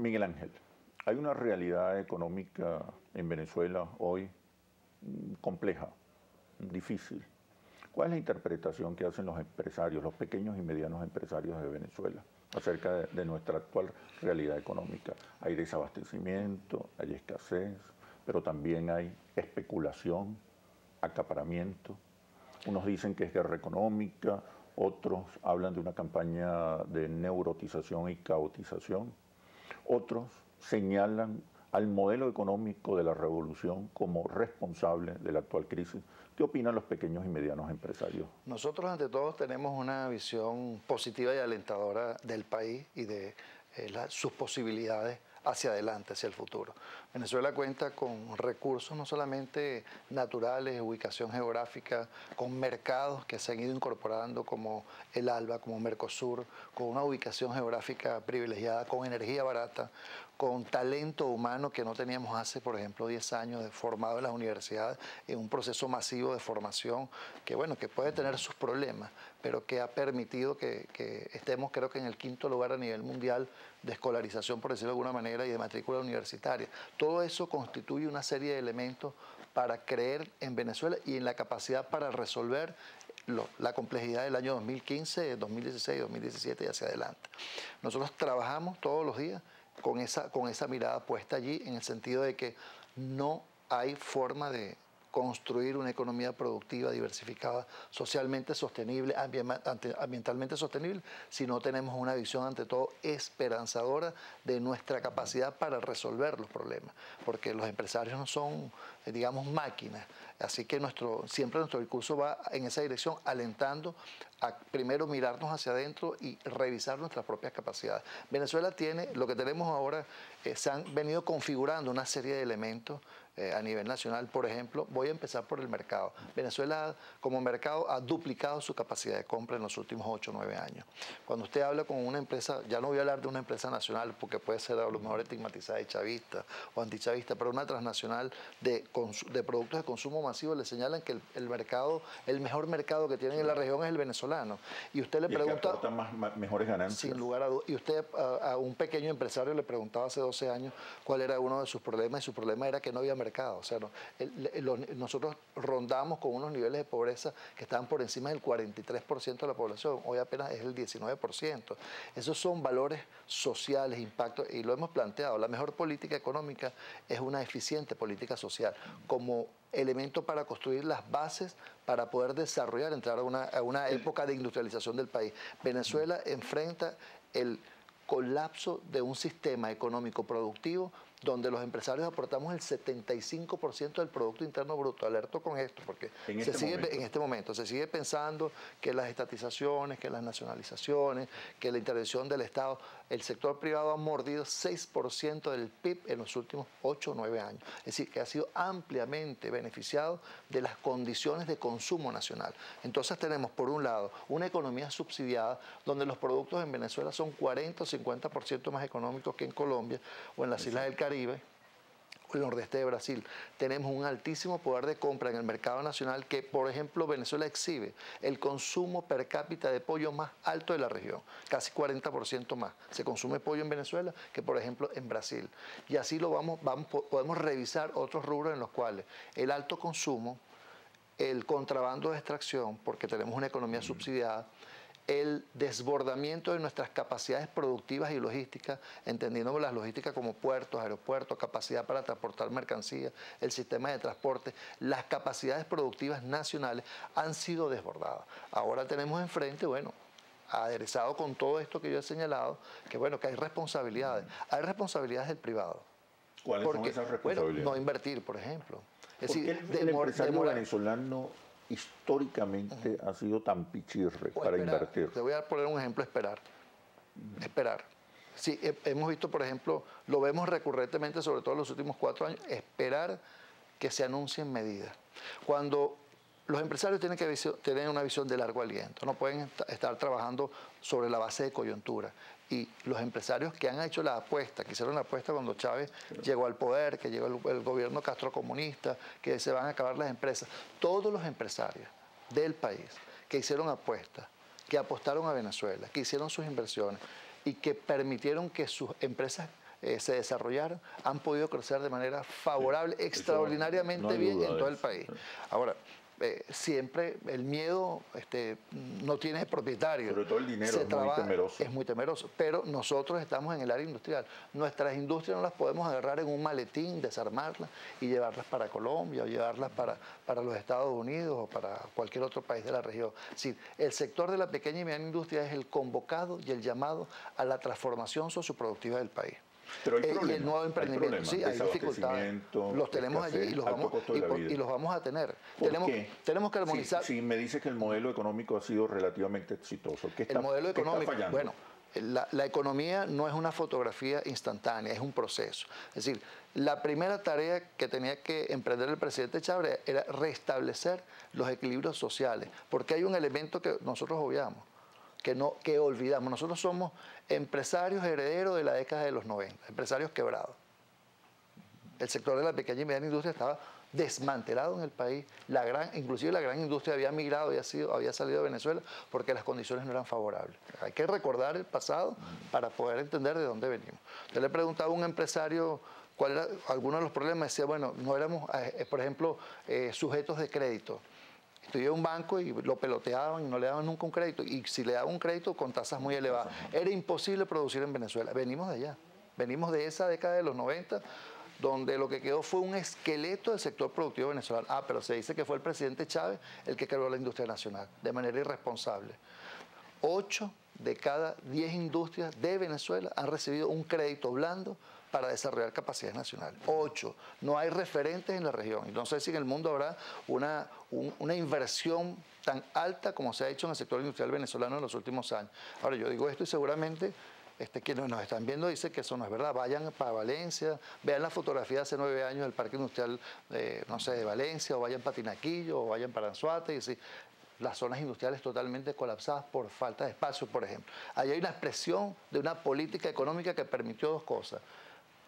Miguel Ángel, hay una realidad económica en Venezuela hoy compleja, difícil. ¿Cuál es la interpretación que hacen los empresarios, los pequeños y medianos empresarios de Venezuela acerca de nuestra actual realidad económica? Hay desabastecimiento, hay escasez, pero también hay especulación, acaparamiento. Unos dicen que es guerra económica, otros hablan de una campaña de neurotización y caotización. Otros señalan al modelo económico de la revolución como responsable de la actual crisis. ¿Qué opinan los pequeños y medianos empresarios? Nosotros ante todo tenemos una visión positiva y alentadora del país y de sus posibilidades hacia adelante, hacia el futuro. Venezuela cuenta con recursos no solamente naturales, ubicación geográfica, con mercados que se han ido incorporando como el ALBA, como Mercosur, con una ubicación geográfica privilegiada, con energía barata, con talento humano que no teníamos hace, por ejemplo, 10 años, formado en las universidades, en un proceso masivo de formación que, bueno, que puede tener sus problemas, pero que ha permitido que estemos, creo que en el 5º lugar a nivel mundial de escolarización, por decirlo de alguna manera, y de matrícula universitaria. Todo eso constituye una serie de elementos para creer en Venezuela y en la capacidad para resolver la complejidad del año 2015, 2016, 2017 y hacia adelante. Nosotros trabajamos todos los días con esa mirada puesta allí, en el sentido de que no hay forma de construir una economía productiva, diversificada, socialmente sostenible, ambientalmente sostenible, si no tenemos una visión ante todo esperanzadora de nuestra capacidad para resolver los problemas, porque los empresarios no son, digamos, máquinas, así que siempre nuestro discurso va en esa dirección, alentando a primero mirarnos hacia adentro y revisar nuestras propias capacidades. Venezuela tiene, lo que tenemos ahora, se han venido configurando una serie de elementos a nivel nacional. Por ejemplo, voy a empezar por el mercado. Venezuela como mercado ha duplicado su capacidad de compra en los últimos 8 o 9 años. Cuando usted habla con una empresa, ya no voy a hablar de una empresa nacional porque puede ser a lo mejor estigmatizada de chavista o antichavista, pero una transnacional de productos de consumo masivo, le señalan que el mejor mercado que tienen en la región es el venezolano. Y usted le pregunta... que aporta mejores ganancias. Sin lugar a dudas. Y usted a un pequeño empresario le preguntaba hace 12 años cuál era uno de sus problemas, y su problema era que no había mercado. O sea, nosotros rondamos con unos niveles de pobreza que estaban por encima del 43% de la población. Hoy apenas es el 19%. Esos son valores sociales, impactos, y lo hemos planteado. La mejor política económica es una eficiente política social, como elemento para construir las bases para poder desarrollar, entrar a una época de industrialización del país. Venezuela enfrenta el colapso de un sistema económico productivo donde los empresarios aportamos el 75% del Producto Interno Bruto. Alerto con esto, porque en este momento se sigue pensando que las estatizaciones, que las nacionalizaciones, que la intervención del Estado, el sector privado ha mordido 6% del PIB en los últimos 8 o 9 años. Es decir, que ha sido ampliamente beneficiado de las condiciones de consumo nacional. Entonces tenemos, por un lado, una economía subsidiada donde los productos en Venezuela son 40 o 50% más económicos que en Colombia o en las Islas del Caribe, o el nordeste de Brasil. Tenemos un altísimo poder de compra en el mercado nacional que, por ejemplo, Venezuela exhibe el consumo per cápita de pollo más alto de la región, casi 40% más. Se consume pollo en Venezuela que, por ejemplo, en Brasil. Y así podemos revisar otros rubros en los cuales el alto consumo, el contrabando de extracción, porque tenemos una economía subsidiada, el desbordamiento de nuestras capacidades productivas y logísticas, entendiendo las logísticas como puertos, aeropuertos, capacidad para transportar mercancías, el sistema de transporte, las capacidades productivas nacionales han sido desbordadas. Ahora tenemos enfrente, bueno, aderezado con todo esto que yo he señalado, que bueno, que hay responsabilidades. Hay responsabilidades del privado. ¿Cuáles son esas responsabilidades? Bueno, no invertir, por ejemplo. Es decir, el empresario venezolano históricamente ha sido tan pichirre para invertir. Te voy a poner un ejemplo: esperar. Esperar. Sí, hemos visto, por ejemplo, lo vemos recurrentemente, sobre todo en los últimos 4 años, esperar que se anuncien medidas. Cuando los empresarios tienen que tener una visión de largo aliento, no pueden estar trabajando sobre la base de coyuntura. Y los empresarios que han hecho la apuesta, que hicieron la apuesta cuando Chávez llegó al poder, que llegó el gobierno castrocomunista, que se van a acabar las empresas, todos los empresarios del país que hicieron apuestas, que apostaron a Venezuela, que hicieron sus inversiones y que permitieron que sus empresas se desarrollaron, han podido crecer de manera favorable, extraordinariamente bien en todo el país. Ahora, siempre el miedo no tiene propietario. Sobre todo el dinero es muy temeroso. Es muy temeroso, pero nosotros estamos en el área industrial. Nuestras industrias no las podemos agarrar en un maletín, desarmarlas y llevarlas para Colombia o llevarlas para los Estados Unidos o para cualquier otro país de la región. Sí, el sector de la pequeña y mediana industria es el convocado y el llamado a la transformación socioproductiva del país. Pero hay problemas, y el nuevo emprendimiento, sí, hay dificultades. Los tenemos allí y los vamos a tener. Tenemos que armonizar. Si me dice que el modelo económico ha sido relativamente exitoso, ¿qué está, el modelo económico, qué está fallando? Bueno, la economía no es una fotografía instantánea, es un proceso. Es decir, la primera tarea que tenía que emprender el presidente Chávez era restablecer los equilibrios sociales, porque hay un elemento que nosotros obviamos, que olvidamos. Nosotros somos empresarios herederos de la década de los 90, empresarios quebrados. El sector de la pequeña y mediana industria estaba desmantelado en el país. Inclusive la gran industria había migrado, había salido de Venezuela porque las condiciones no eran favorables. Hay que recordar el pasado para poder entender de dónde venimos. Yo le preguntaba a un empresario cuál era alguno de los problemas. Decía, bueno, no éramos, por ejemplo, sujetos de crédito. Estudié en un banco y lo peloteaban y no le daban nunca un crédito. Y si le daban un crédito con tasas muy elevadas, era imposible producir en Venezuela. Venimos de allá. Venimos de esa década de los 90, donde lo que quedó fue un esqueleto del sector productivo venezolano. Pero se dice que fue el presidente Chávez el que creó la industria nacional, de manera irresponsable. 8 de cada 10 industrias de Venezuela han recibido un crédito blando para desarrollar capacidades nacionales. 8. No hay referentes en la región. Y no sé si en el mundo habrá una inversión tan alta como se ha hecho en el sector industrial venezolano en los últimos años. Ahora, yo digo esto y seguramente quienes nos están viendo dicen que eso no es verdad. Vayan para Valencia, vean la fotografía de hace 9 años del Parque Industrial, no sé, de Valencia, o vayan para Tinaquillo, o vayan para Anzoátegui, y sí, las zonas industriales totalmente colapsadas por falta de espacio, por ejemplo. Ahí hay una expresión de una política económica que permitió 2 cosas.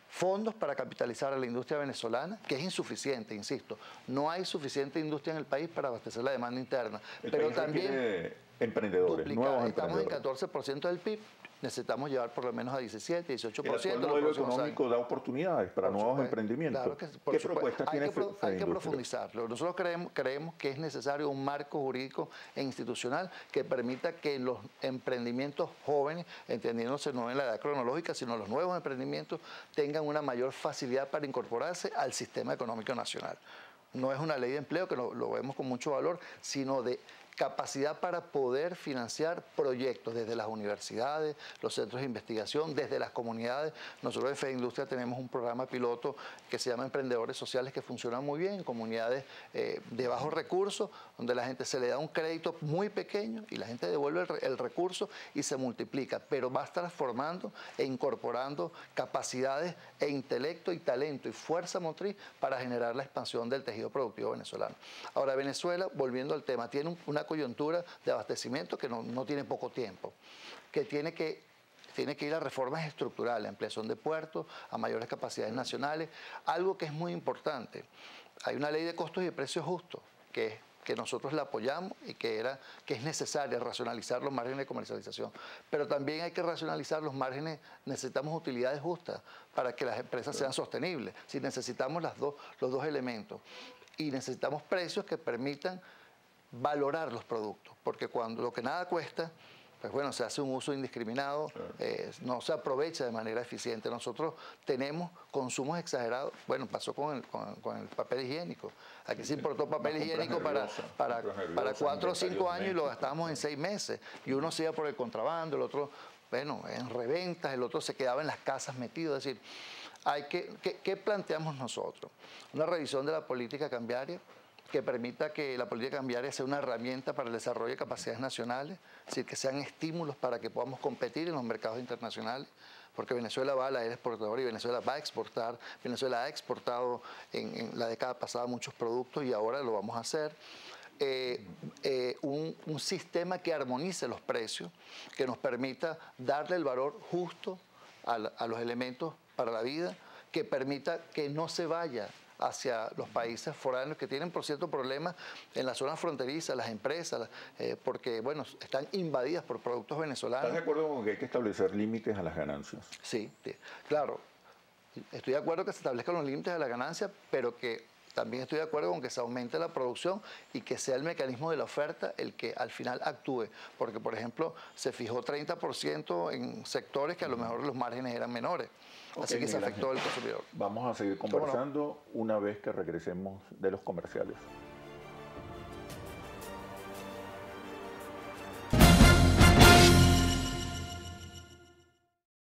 Fondos para capitalizar a la industria venezolana, que es insuficiente, insisto. No hay suficiente industria en el país para abastecer la demanda interna. Pero también emprendedores, nuevos estamos emprendedores. En 14% del PIB. Necesitamos llevar por lo menos a 17, 18%. El actual modelo económico da oportunidades para nuevos emprendimientos. Claro ¿Qué propuestas tiene Hay que profundizarlo. Nosotros creemos que es necesario un marco jurídico e institucional que permita que los emprendimientos jóvenes, entendiéndose no en la edad cronológica, sino los nuevos emprendimientos, tengan una mayor facilidad para incorporarse al sistema económico nacional. No es una ley de empleo, que lo vemos con mucho valor, sino de capacidad para poder financiar proyectos desde las universidades, los centros de investigación, desde las comunidades. Nosotros en Fede Industria tenemos un programa piloto que se llama Emprendedores Sociales, que funciona muy bien en comunidades de bajos recursos, donde la gente se le da un crédito muy pequeño y la gente devuelve el recurso y se multiplica, pero va transformando e incorporando capacidades e intelecto y talento y fuerza motriz para generar la expansión del tejido productivo venezolano. Ahora, Venezuela, volviendo al tema, tiene una coyuntura de abastecimiento que no tiene poco tiempo, que tiene que ir a reformas estructurales, a ampliación de puertos, a mayores capacidades nacionales. Algo que es muy importante, hay una ley de costos y de precios justos, que nosotros la apoyamos y que es necesaria racionalizar los márgenes de comercialización. Pero también hay que racionalizar los márgenes, necesitamos utilidades justas para que las empresas sean sostenibles. Si necesitamos los dos elementos. Y necesitamos precios que permitan valorar los productos, porque cuando lo que nada cuesta, pues bueno, se hace un uso indiscriminado, no se aprovecha de manera eficiente. Nosotros tenemos consumos exagerados. Bueno, pasó con el papel higiénico. Aquí se importó papel higiénico para 4 o 5 años y lo gastábamos en 6 meses. Y uno se iba por el contrabando, el otro, bueno, en reventas, el otro se quedaba en las casas metido. Es decir, ¿qué planteamos nosotros? Una revisión de la política cambiaria que permita que la política cambiaria sea una herramienta para el desarrollo de capacidades nacionales, es decir, que sean estímulos para que podamos competir en los mercados internacionales, porque Venezuela va a la era exportadora y Venezuela va a exportar. Venezuela ha exportado en la década pasada muchos productos y ahora lo vamos a hacer. Un sistema que armonice los precios, que nos permita darle el valor justo a los elementos para la vida, que permita que no se vaya hacia los países foráneos que tienen, por cierto, problemas en las zonas fronterizas, las empresas, porque, bueno, están invadidas por productos venezolanos. ¿Estás de acuerdo con que hay que establecer límites a las ganancias? Sí, claro. Estoy de acuerdo que se establezcan los límites de la ganancia, pero que también estoy de acuerdo con que se aumente la producción y que sea el mecanismo de la oferta el que al final actúe. Porque, por ejemplo, se fijó 30% en sectores que a lo mejor los márgenes eran menores. Así que se afectó al consumidor. Vamos a seguir conversando una vez que regresemos de los comerciales.